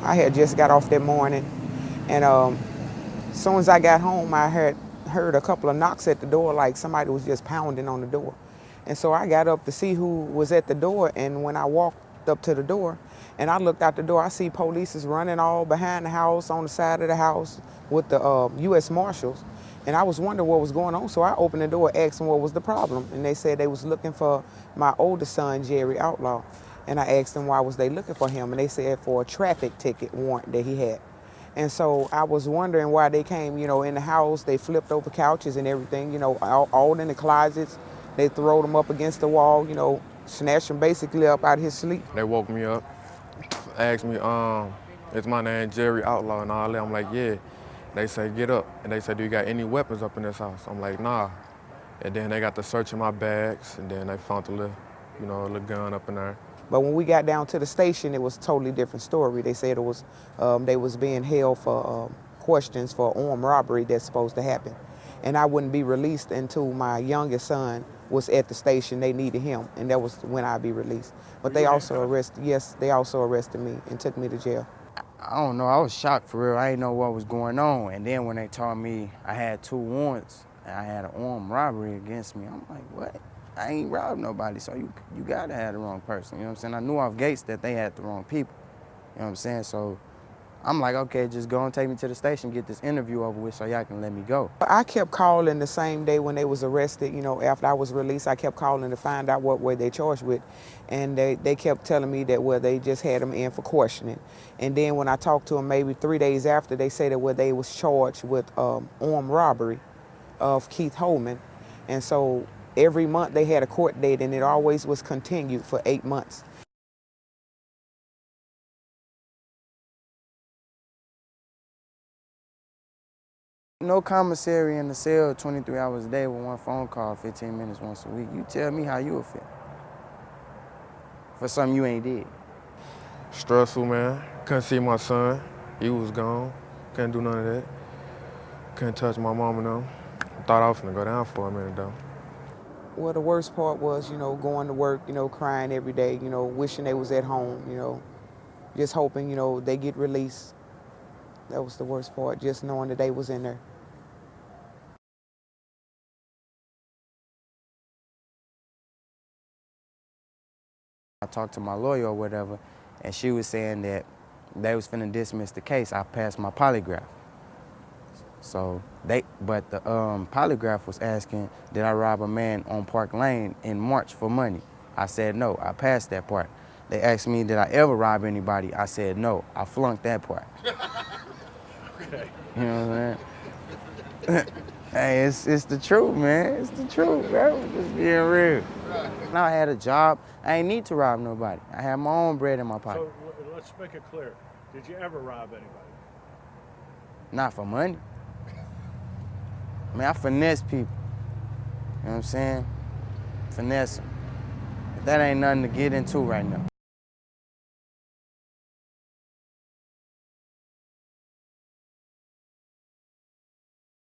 I had just got off that morning, and as soon as I got home, I heard a couple of knocks at the door, like somebody was just pounding on the door. And so I got up to see who was at the door, and when I walked up to the door, and I looked out the door, I see police is running all behind the house, on the side of the house, with the U.S. Marshals. And I was wondering what was going on, so I opened the door, asked them what was the problem, and they said they was looking for my oldest son, Jerry Outlaw. And I asked them why was they looking for him, and they said for a traffic ticket warrant that he had. And so I was wondering why they came, in the house. They flipped over couches and everything, all in the closets. They throw them up against the wall, snatched him basically up out of his sleep. They woke me up, asked me, is my name Jerry Outlaw and all that? I'm like, yeah. They say, get up. And they say, do you got any weapons up in this house? I'm like, nah. And then they got to searching my bags, and then they found a little gun up in there. But when we got down to the station, it was a totally different story. They said it was, they was being held for questions for armed robbery that's supposed to happen. And I wouldn't be released until my youngest son was at the station. They needed him, and that was when I'd be released. But they also arrested me and took me to jail. I don't know, I was shocked for real. I didn't know what was going on. And then when they told me I had 2 warrants and I had an armed robbery against me, I'm like, what? I ain't robbed nobody, so you gotta have the wrong person, you know what I'm saying? I knew off gates that they had the wrong people, you know what I'm saying? So I'm like, okay, just go and take me to the station, get this interview over with so y'all can let me go. I kept calling the same day when they was arrested, after I was released. I kept calling to find out what were they charged with. And they kept telling me that, well, they just had them in for questioning. And then when I talked to them maybe 3 days after, they said that, well, they was charged with armed robbery of Keith Holman. And so every month they had a court date, and it always was continued for 8 months. No commissary in the cell 23 hours a day with 1 phone call, 15 minutes once a week. You tell me how you would feel for something you ain't did. Stressful, man. Couldn't see my son. He was gone. Couldn't do none of that. Couldn't touch my mom and them. Thought I was gonna go down for a minute, though. Well, the worst part was, going to work, crying every day, wishing they was at home, just hoping, they get released. That was the worst part, just knowing that they was in there. I talked to my lawyer or whatever, and she was saying that they was finna dismiss the case. I passed my polygraph. So but the polygraph was asking, did I rob a man on Park Lane in March for money? I said no, I passed that part. They asked me, did I ever rob anybody? I said no, I flunked that part. Okay. You know what I'm saying? Hey, it's the truth, man. It's the truth, bro. Just being real. Now I had a job. I ain't need to rob nobody. I had my own bread in my pocket. So let's make it clear. Did you ever rob anybody? Not for money. I mean, I finesse people. You know what I'm saying? Finesse them. But that ain't nothing to get into right now.